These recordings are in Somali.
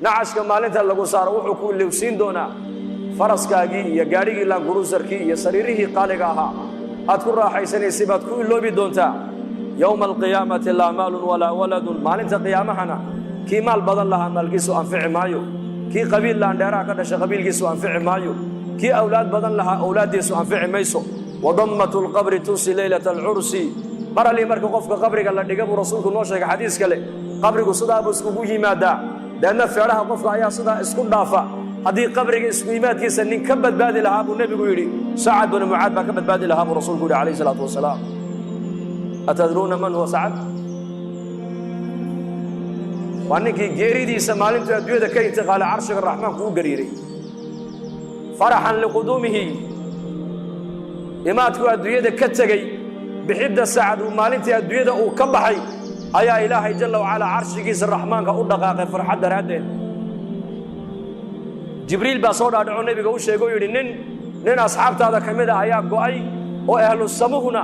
nacashka maalinta lagu saaro wuxuu ku ilowsiin doonaa faraskaagii iyo gaadhigii laanguruusarkii iyo sariirihii qaaliga ahaa aad ku raaxaysanaysay baad ku iloobi doontaa yowma alqiyaamati laa maalun walaa waladun maalinta qiyaamahana kii maal badan lahaa maalkiisu anfici maayo kii qabiil laandheeraha ka dhashay qabiilkiisu anfici maayo kii awlaad badan lahaa awlaaddiisu anfici mayso wadammatu lqabri tusi leylata alcursi mar allii marka qofka qabriga la dhiga buu rasuulku noo sheegay xadiis kale qabrigu sidaa buu iskugu yimaadaa deedna feedhaha qofka ayaa sidaa isku dhaafa haddii qabriga isku yimaadkiisa nin ka badbaadi lahaa buu nebigu yidhi sacad binu mucaad baa ka badbaadi lahaa buu rasuulku yidhi calayhi salaatu wasalaam atadruuna man huwa sacad waa ninkii geeridiisa maalintuu adduunyada ka intiqaalay carshiga raxmaanku u gariiray faraxan liquduumihi imaadku adduunyada ka tegey bixidda sacad uu maalintii adduunyada uu ka baxay ayaa ilaahay jalla wacalaa carshigiisa raxmaanka u dhaqaaqay farxad daraaddeed jibriil baa soo dhaadhaco nebiga u sheegay oo yidhi nin asxaabtaada ka mid ah ayaa go'ay oo ahlu samuhuna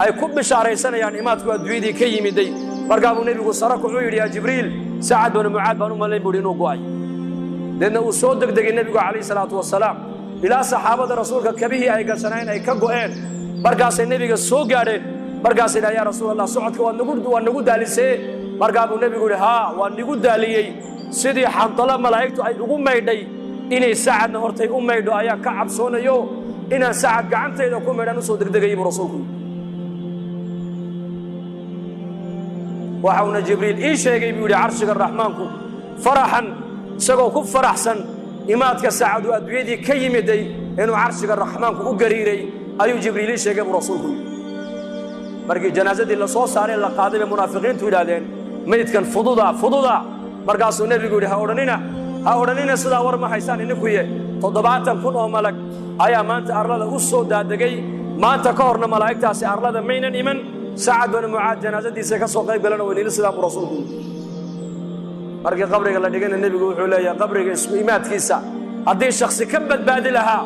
ay ku bishaaraysanayaan imaadku adduunyadii ka yimiday markaa buu nebigu sara kuxuu yidhi yaa jibriil sacad binu mucaad baan u malayn buuhi inuu go'ay deedna uu soo degdegay nebigu calayhi salaatu wasalaam ilaa saxaabada rasuulka kabihii ay gashanayn ay ka go'een markaasay nebiga soo gaadheen markaasay idhaha yaa rasuul allah socodka waa nagu daalisee markaa buu nebigu yidhi haa waa nigu daaliyey sidii xantalo malaa'igtu ay ugu maydhay inay sacadna hortay u maydho ayaa ka cabsoonayo inaan sacad gacantayda ku maydhaan u soo degdegayay buu rasuulku yidhi waxauna jibriil ii sheegay buu yidhi carshiga raxmaanku faraxan isagoo ku faraxsan imaadka sacad uu adduunyadii ka yimiday inuu carshiga raxmaanku u gariiray ayuu jibriil ii sheegay buu rasuulku yidhi markii janaasadii la soo saaray la qaaday bay munaafiqiintu yidhaahdeen meydkan fududa markaasuu nebigu yidhi ha odhanina sidaa war ma haysaan idinkuye 70,000 oo malag ayaa maanta arlada u soo daadegay maanta ka horna malaa'igtaasi arlada maynan iman sacad binu mucaad janaasadiisa ka soo qayb galana weyniili sidaa buu rasuulku yidhi markii qabriga la dhigana nebigu wuxuu leeyahay qabriga isku imaadkiisa haddii shakhsi ka badbaadi lahaa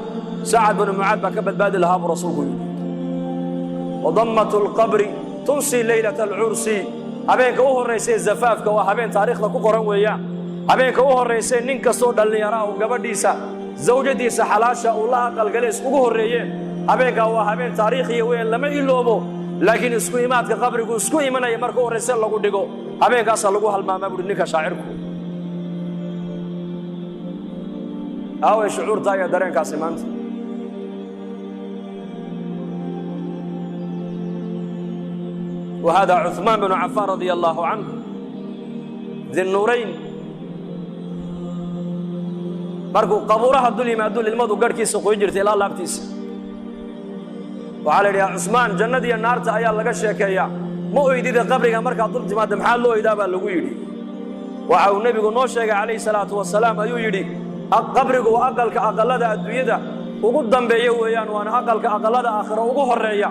sacad binu mucaad baa ka badbaadi lahaa buu rasuulku yidhi wadammatu lqabri tunsi leylata alcursi habeenka u horraysay zafaafka waa habeen taariikhda ku qoran weeyaan habeenka u horraysay nin kastoo dhallinyara uu gabadhiisa zawjadiisa xalaasha uu la aqalgale iskugu horreeyeen habeenkaa waa habeen taariikhiya weyn lama iloobo laakiin isku imaadka qabrigu isku imanaya marka u horrayse lagu dhigo habeenkaasaa lagu halmaamaa buuhi ninka shaacirku aaway shucuurtaa iyo dareenkaasi maanta وهذا عثمان بن عفان رضي الله عنه ذي النورين markuu qabuuraha dul yimaado ilmadu garhkiisa qoyn jirtay ilaa laabtiisa waxaa la yidhaha cusmaan jannada iyo naarta ayaa laga sheekeeyaa ma oydida qabriga markaad dul timaadda maxaa loo oydaa baa lagu yidhi waxa uu nebigu noo sheegay calayhi salaatu wasalaam ayuu yidhi qabrigu waa aqallada adduunyada ugu dambeeya weeyaan waana aqallada aakhiro ugu horreeya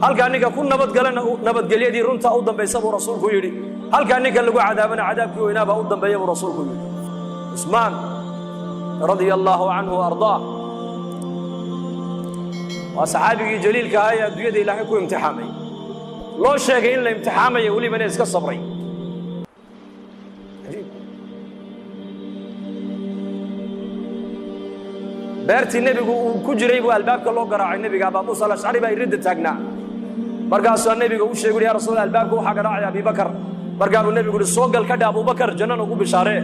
halkaa ninka ku nabadgalana nabadgelyadii runta u dambaysa buu rasuulku yidhi halkaa ninka lagu cadaabana cadaabkii weynaa baa u dambeeya buu rasuulku yidhi cusmaan radia allaahu canhu waardaah waa saxaabigii jaliilka ahaa ee adduunyada ilaahay ku imtixaamay loo sheegay in la imtixaamaya welibana iska sabray beertii nebigu uu ku jiray buu albaabka loo garaacay nebiga abaa muusa alashcari baa iridda taagnaa markaasuu nebiga u sheegay yaa rasuul albaabka waxaa garaacaya abibakar markaa buu nebigu yidhi soo gal ka dhe abubakar jannana ugu bishaaree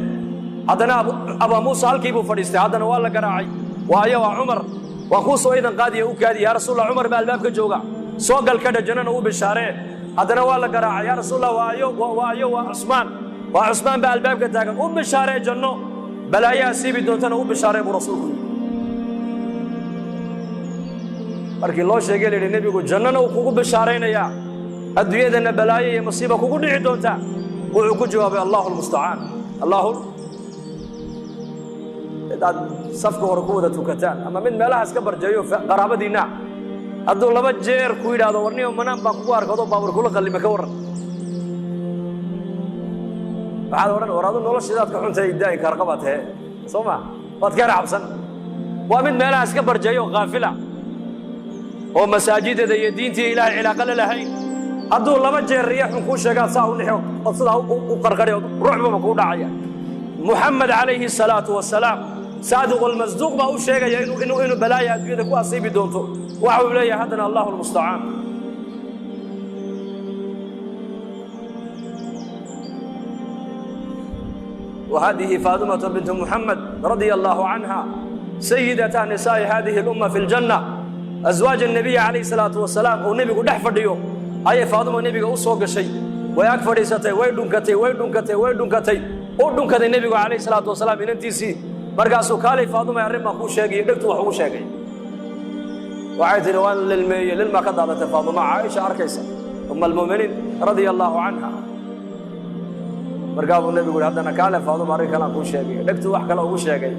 haddana abaa muusa halkii buu fadhiistay haddana waa la garaacay waayo waa cumar waa kuu soo idan qaadiya u kaadiya yaa rasuulallah cumar baa albaabka jooga soo gal ka dhe jannana u bishaaree haddana waa la garaacay yaa rasuulallah waa cusmaan baa albaabka taagan u bishaaree janno balaayaha siibi doontana u bishaaree buu rasuulku yidhi markii loo sheegay la yidhi nebigu jannana uu kugu bishaaraynayaa adduunyadana balaayo iyo masiiba kugu dhici doontaa wuxuu ku jawaabay allahu lmustacaan aad safka hore ku wada tukataan ama mid meelahaas ka barjeeyo qaraabadiinna hadduu 2 jeer ku yidhaahdo warniyo manaan baan kugu arkado baabur kula qallima ka warran waxaad odhan war adu noloshidaad ka xuntay daa'in karqabaad hee soo ma waad ka raacabsan waa mid meelahaas ka barjeeyo qaafila oo masaajidada iyo diintii ilaahay cilaaqa la lahayn hadduu 2 jeer riyo xun kuu sheegaad saa u nixo oo sidaa u qarqari ruuxbaba kuu dhacaya محمد عليه الصلاة والسلام صادق المصدوق ما هو شيء إنه بلايا الدنيا كوا أصيب دونته وعو إليه هذا الله المستعان. وهذه فاطمة بنت محمد رضي الله عنها سيدة نساء هذه الأمة في الجنة أزواج النبي عليه الصلاة والسلام والنبي قد أحفر ديو أي فاطمة النبي أصوغ شيء ويكفر يستي ويدنكتي ودنكتي النبي عليه الصلاة والسلام من انتيسي مرقاسو كالي فاطمة يرمى أخو شاقي دكتو أخو شاقي وعيت الوان للما قد هذا فاطمة عائشة أركيسة أم المؤمنين رضي الله عنها مرقابو النبي يقول هذا كالي فاطمة أريك أنا أخو شاقي دكتو أحكى له أخو شاقي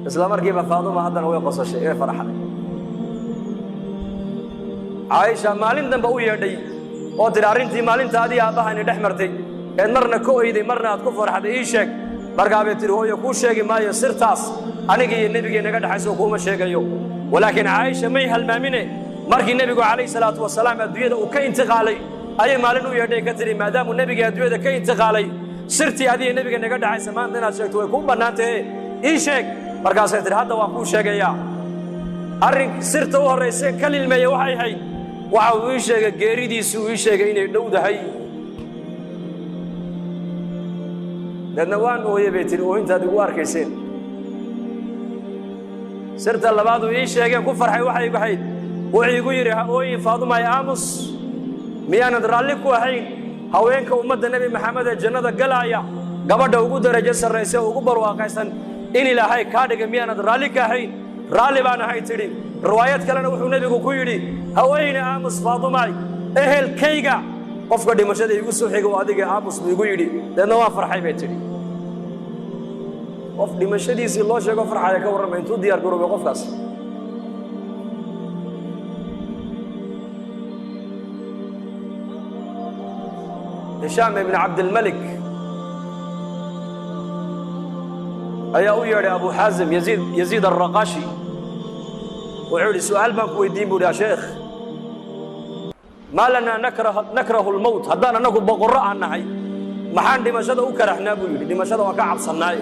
إسلام أركيبا فاطمة هذا هو يقص الشيء إيه فرحة عائشة مالين دنبا ويردي oo diraarintii maalintaadii aabahan dhexmartay ee marna ku ooyday marna aad ku farxaday ii sheeg markaa bay tiri hooyo ku sheegi maayo sirtaas aniga iyo nabiga naga dhaxayso kuma sheegayo walaakin Aisha may halmaamine markii nabigu kaleey salaatu wasalaam adduunyada uu ka intiqaalay ayay maalin u yeedhay ka tiri maadaama nabiga adduunyada ka intiqaalay sirtii adii nabiga naga dhaxaysa maanta inaad sheegto way ku banaantahay ii sheeg markaas ay tiri hadda waan ku sheegayaa arrin sirta u horeysay kalilmeeyay waxay hayd waxa uu ii sheegay geeridiisu ii sheegay inay dhowdahay dadna waan ooyay bay tiri oo intaad ugu arkayseen sirta labaad uu ii sheegay ku farxay waxay igu hayd wuxuu igu yiri ooyin Faaduma ay aamus miyaanad raalli ku ahayn haweenka ummadda nabi maxamed ee jannada galaya gabadha ugu darajo sarreeyay ugu barwaaqaysan in ilaahay ka dhigay miyaanad raalli ka ahayn raalli baan ahay tiri riwaayad kalena wuxuu nabigu ku yiri haweeney aamus Faaduma ehelkayga qofka dhimashada igu soo xigay oo adiga aamus igu yiri dadna waa farxay bay tiri qof dhimashadiisii loo sheego farxaya ka warramay intuu diyaar garoobay qofkaas هشام بن عبد الملك أيا ويا أبو حازم يزيد الرقاشي وعود سؤال بنك ويدين بودا شيخ ما لنا نكره الموت هدانا نقول بقراء النهي ما عندي مشهد وكرهنا بيقول دي مشهد وكعب صناعي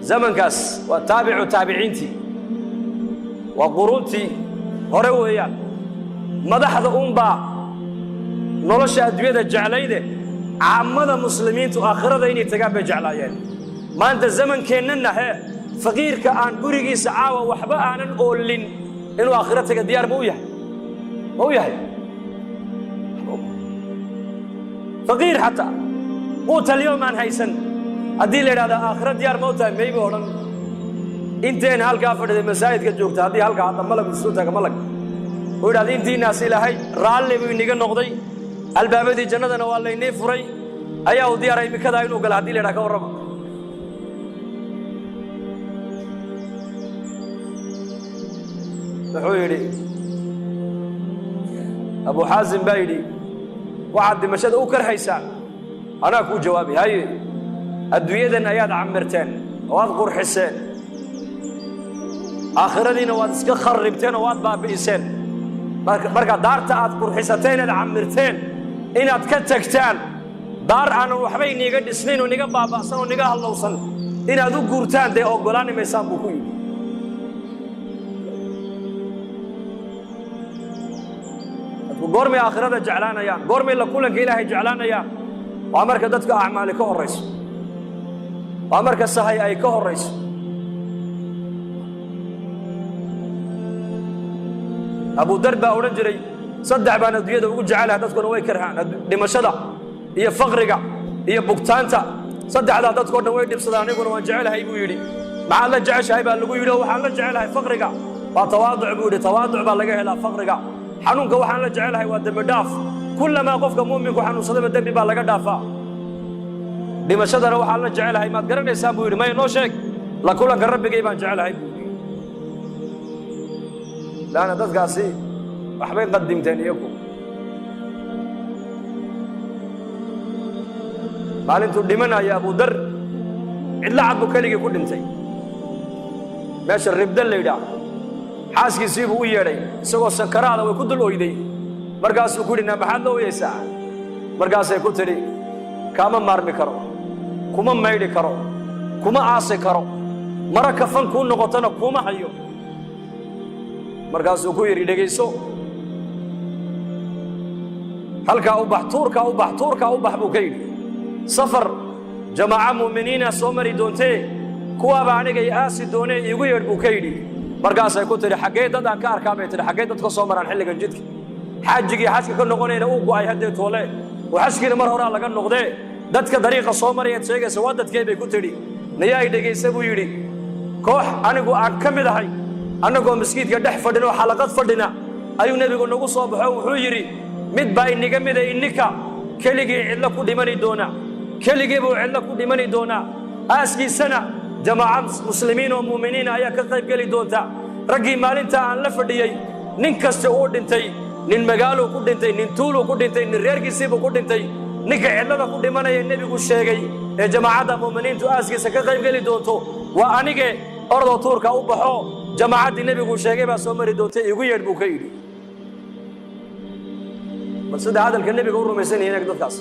زمن كاس وتابع تابعينتي وقرونتي هرويا مدحض أمبا nolosha adduunyada jeclayde caamada muslimiintu aakhirada inay tagaan bay jeclaayeen maanta zamankeenna faqiirka aan gurigiisa caawa waxba aanan oolin inuu aakhirada taga diyaar ma u yahay faqiir hatta quutal yawm aan haysan haddii la yidhaahdo aakhirada diyaar ma u tahay maybe odhan inteen halkaa fadhiday masaajidka joogta haddii halkaa hadda malag isu taga malag oo yidhaahdo intiinaas ilaahay raalli buu inaga noqday albaabadii jannadana waa laynii furay ayaa u diyaaray imikada inuu galo haddii la yidhaha ka warrama wuxuu yidhi abu xaasim baa yidhi waxaad dhimashada u karhaysaan anaa kuu jawaabay haye adduunyadan ayaad camirteen oo aad qurxiseen aakhiradiina waad iska kharribteen oo waad baabi'iseen marka daarta aad qurxisateen aad camirteen inaad ka tagtaan daar aan waxba iniga dhisnayn oo niga baaba'san oo niga halowsan inaad u guurtaan day ogolaani maysaan buu ku yidhi dadku goormay aakhirada jeclaanayaan goormay la kulanka ilaahay jeclaanayaan waa marka dadka acmaali ka horrayso waa marka sahay ay ka horrayso abu dar baa odhan jiray saddex baan adduunyada ugu jecelahay dadkuna way karhaan dhimashada iyo faqriga iyo bugtaanta saddexdaa dadkoo dhan way dhibsadaan aniguna waan jecelahay buu yidhi maxaad la jeceshahay baa lagu yidhi oo waxaan la jecelahay faqriga waa tawaaduc buu yidhi tawaaduc baa laga helaa faqriga xanuunka waxaan la jecelahay waa dembi dhaaf kullamaa qofka mu'minku xanuunsadaba dembi baa laga dhaafaa dhimashadana waxaan la jecelahay maad garanaysaan buu yidhi maya noo sheeg la kulanka rabbigay baan jecelahay buu yidhi laana dadkaasi waxbay qadimteen iyagu maalintuu dhimanaya abu dar cidla cad buu keligii ku dhintay meesha ribda la yidhaah xaaskiisii buu u yeedhay isagoo sankaraada way ku dul oyday markaasuu ku yidhi naa maxaad la ooyaysaa markaasay ku tidhi kaama maarmi karo kuma maydhi karo kuma aasi karo mara kafan kuu noqotana kuma hayo markaasuu ku yidhi dhegayso halkaa u bax tuurkaa u bax tuurkaa u bax buu ka yidhi safar jamaaca mu'miniina soo mari doontee kuwaaba aniga i aasi doonee iigu yeedh buu ka yidhi markaasay ku tidhi xaggee dad aan ka arkaa bay tidhi xaggee dad ka soo maraan xilligan jidka xaajigii xajka ka noqonayna uu go'ay haddee toole oo xajkiina mar horaa laga noqdee dadka dariiqa soo marayaad sheegaysa waa dadkee bay ku tidhi nayaa i dhegaysa buu yidhi koox anigu aan ka mid ahay annagoo maskiidka dhex fadhin oo xalaqad fadhina ayuu nebigu nagu soo baxo wuxuu yidhi mid baa inaga mida ininka keligii cidlo ku dhimani doona keligii buu cidlo ku dhimani doonaa aaskiisana jamaaca muslimiin oo mu'miniina ayaa ka qayb geli doonta raggii maalinta aan la fadhiyey nin kasta uu dhintay nin magaaluu ku dhintay nin tuuluu ku dhintay nin reerkiisiibuu ku dhintay ninka cidlada ku dhimanaya nebigu sheegay ee jamaacadda mu'miniintu aaskiisa ka qayb geli doonto waa anige ordoo tuurka u baxo jamaacaddii nebigu sheegay baa soo mari doonta iigu yeedh buu ka yidhi bal sida hadalka nebiga u rumaysan yihiin dadkaas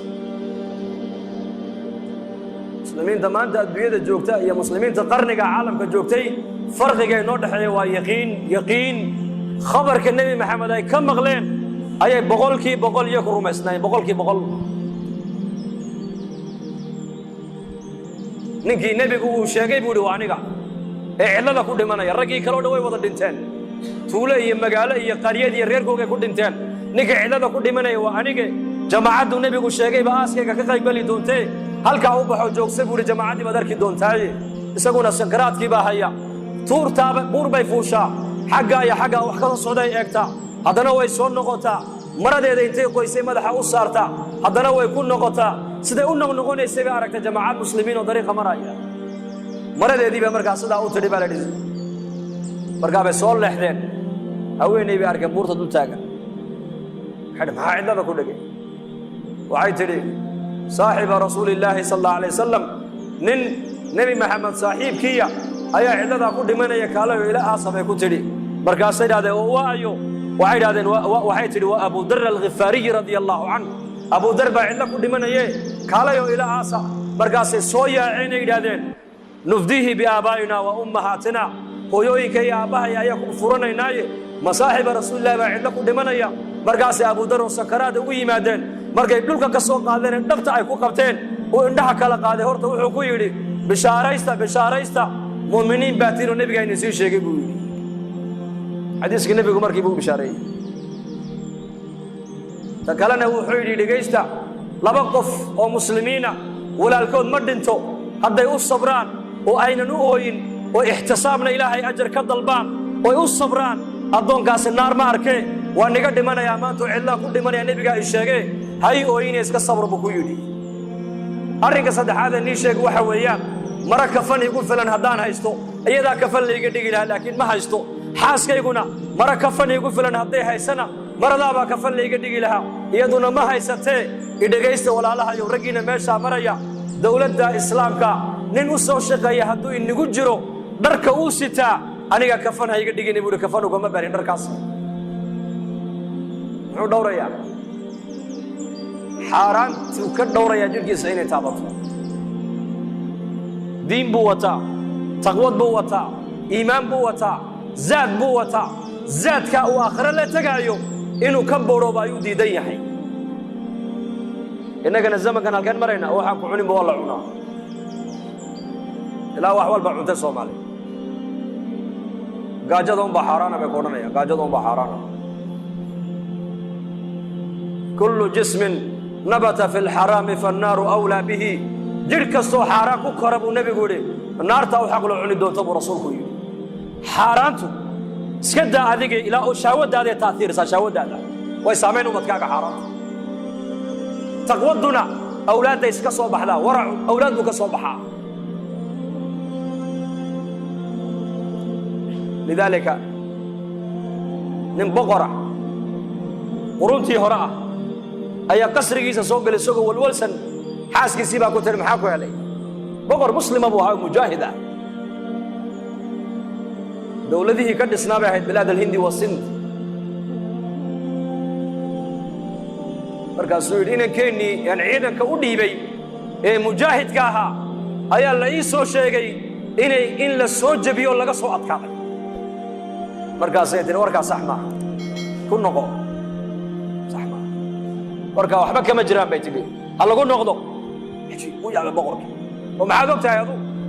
muslimiinta maanta adduunyada joogta iyo muslimiinta qarniga caalamka joogtay farqiga inoo dhexeeya waa yaqiin khabarka nebi maxamed ay ka maqleen ayay boqolkiiba boqol iyo ku rumaysnaayeen boqolkiiba boqol ninkii nebigu uu sheegay buu yidhi waa aniga ee cidlada ku dhimanaya raggii kaloo dhan way wada dhinteen tuulo iyo magaalo iyo qaryad iyo reerkoogay ku dhinteen ninka cidlada ku dhimanaya waa anige jamaacaddu nebigu sheegayba aaskayga ka qayb geli doontee halkaa u baxoo joogsa buu yidhi jamaacaddii baad arki doontaaye isaguna sankaraadkii baa haya tuurtaaba buur bay fuushaa xaggaa iyo xaggaa wax ka socday eegtaa haddana way soo noqotaa maradeeda intay qoysay madaxa u saartaa haddana way ku noqotaa siday u noqnoqonaysay bay aragtay jamaacad muslimiin oo dariiqa maraya maradeedii bay markaa sidaa u tidhi baa la dhisi markaa bay soo leexdeen haweenay bay arkeen buurta dul taagan waxay maxaa cidlada ku dhegay waxay tidhi saaxiba rasuulillaahi sal allahu alayh wasalam nin nebi maxamed saaxiibkiiya ayaa cidladaa ku dhimanaya kaalayo ila aasa bay ku tidhi markaasay idhahdeen oo waayo waxay idhahdeen waxay tidhi waa abu dar alghifaariyi radia allahu canhu abu dar baa cidlo ku dhimanaye kaalayo ila aasa markaasay soo yaaceen ay idhahdeen nufdihi biaabaa'ina wa ummahaatina hooyooyinka iyo aabbahay ayaa ku furanaynaaye masaaxiba rasuulillahi baa cidlo ku dhimanaya markaasay abu dar oo sakaraada ugu yimaadeen markay dhulka ka soo qaadeen ee dhabta ay ku qabteen uu indhaha kala qaaday horta wuxuu ku yidhi bishaaraysta mu'miniin baa tiinoo nebiga ina sii sheegay buu yidhi xadiiskii nebigu markii buu bishaareeyey ta kalena wuxuu yidhi dhegaysta laba qof oo muslimiina walaalkood ma dhinto hadday u sabraan oo aynan u ooyin oo ixtisaabna ilaahay ajar ka dalbaan oo u sabraan addoonkaasi naar ma arkee waa niga dhimanayaa maanta oo cidlaan ku dhimanaya nebigaa i sheegee hay ooyine iska sabr buu ku yidhi arrinka saddexaad ee nii sheeg waxa weeyaan mara kafan igu filan haddaan haysto iyadaa kafan layga dhigi lahaa laakiin ma haysto xaaskayguna mara kafan igu filan hadday haysana maradaabaa kafan layga dhigi lahaa iyaduna ma haysatee idhegaysta walaalahayow raggiina meeshaa maraya dowladda islaamka nin u soo shaqeeya hadduu inigu jiro dharka uu sitaa aniga kafan ha iga dhigini buuhi kafan ugama barin dharkaas muxuu dhowrayaa xaaraantuu ka dhowrayaa jidhkiisa inay taabato diin buu wataa taqwad buu wataa iimaan buu wataa zaad buu wataa zaadkaa uu aakhiro la tegaayo inuu ka boorooba ayuu diidan yahay innagana zamankan halkeen marayna waxaan ku cuninba waa la cunaa ilaa wax walba cuntay soomaaliya gaajada unbaa xaaraana bay ku odhanayaan gaajada unbaa xaaraana kullu jismin nabata fi lxaraami fannaaru awlaa bihi jidh kastoo xaaraan ku kora buu nebigu yidhi naartaa u xaq loo cuni doonta buu rasuulku yidhi xaaraantu iska daa adiga ilaa oo shahwadaaday taaiirisaa shahwadaada way saamayn ubadkaaga xaaraanta taqwaduna awlaadday iska soo baxdaa waracu awlaad buu ka soo baxaa lidaalika nin boqora quruntii hore ah ayaa qasrigiisa soo galay isagoo walwalsan xaaskiisii baa ku tiri maxaa ku helay boqor muslima buu ahaa mujaahid ah dowladihii ka dhisnaa bay ahayd bilaad alhindi wa sind markaasuu yidhi inankeenii aan ciidanka u dhiibay ee mujaahidka ahaa ayaa la ii soo sheegay in la soo jabiyo laga soo adkaaday markaasay tiri warkaa sax maaha ku noqo sax maaha warkaa waxba kama jiraan bay tiri ha lagu noqdo u yaaba boqorkii oo maxaad og tahay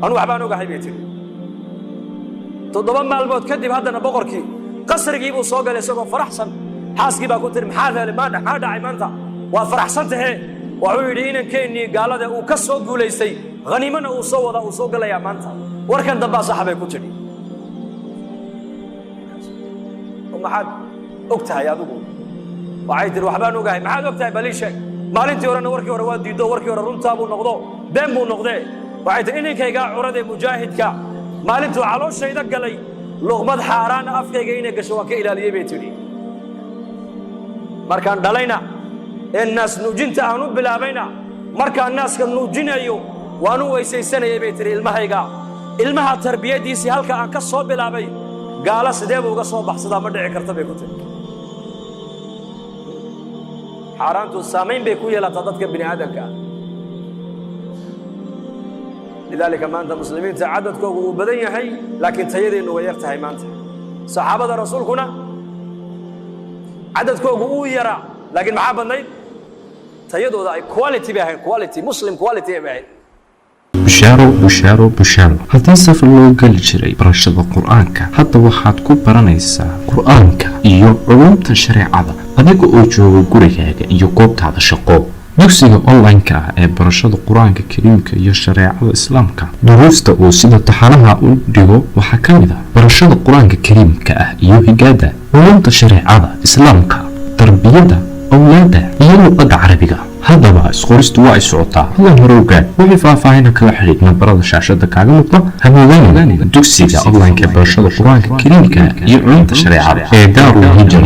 anu waxbaan ogahay bay tiri 7 maalmood kadib haddana boqorkii qasrigii buu soo galay isagoo faraxsan xaaskii baa ku tiri maxaa dhacay maanta waa faraxsan tahay wuxuu yidhi inankeenii gaalada uu ka soo guulaystay haniimana uu soo galayaa maanta warkan dambaa saxa bay ku tidhi maxaad og tahay adigu waxay tiri waxbaan ogahay maxaad og tahay balii sheeg maalintii horena warkii hore waa diiddo warkii hore runtaa buu noqdo been buu noqdee waxay tiri inankaygaa curadee mujaahidka maalintuu calooshayda galay luqmad xaaraana afkayga inay gasho waan ka ilaaliyey bay tidhi markaan dhalayna ee naas nuujinta aan u bilaabayna markaan naaska nuujinayo waan u weysaysanayay bay tiri ilmaha tarbiyadiisii halka aan ka soo bilaabay gaala sidee buu uga soo baxsadaa ma dhici karta bay ku tiri xaaraantu saamayn bay ku yeelataa dadka bini aadamka lidaalika maanta muslimiinta cadadkoogu uu badan yahay laakiin tayadeennu way yar tahay maanta saxaabada rasuulkuna cadadkoogu uu yaraa laakiin maxaa badnayd tayadooda ay quality bay ahayn quality muslim quality bay ahayn bushaaro haddii safar loo geli jiray barashada qur-aanka hadda waxaad ku baranaysaa qur-aanka iyo culumta shareecada adiga oo jooga gurigaaga iyo goobtaada shaqo dugsiga online-ka ah ee barashada qur-aanka kariimka iyo shareecada islaamka duruusta uu sida taxanaha u dhigo waxaa ka mid ah barashada qur-aanka kariimka ah iyo higaada culumta shareecada islaamka tarbiyada awlaada iyo luqadda carabiga haddaba isqoristu waa ay socotaa hadan hore ogaad wixii faahfaahina kala xidhiid nambarada shaashada kaaga muuqda hamoodaan dugsiga online-ka ee barashada qur-aanka kariimka iyo culumta shareecada ee daarul hijra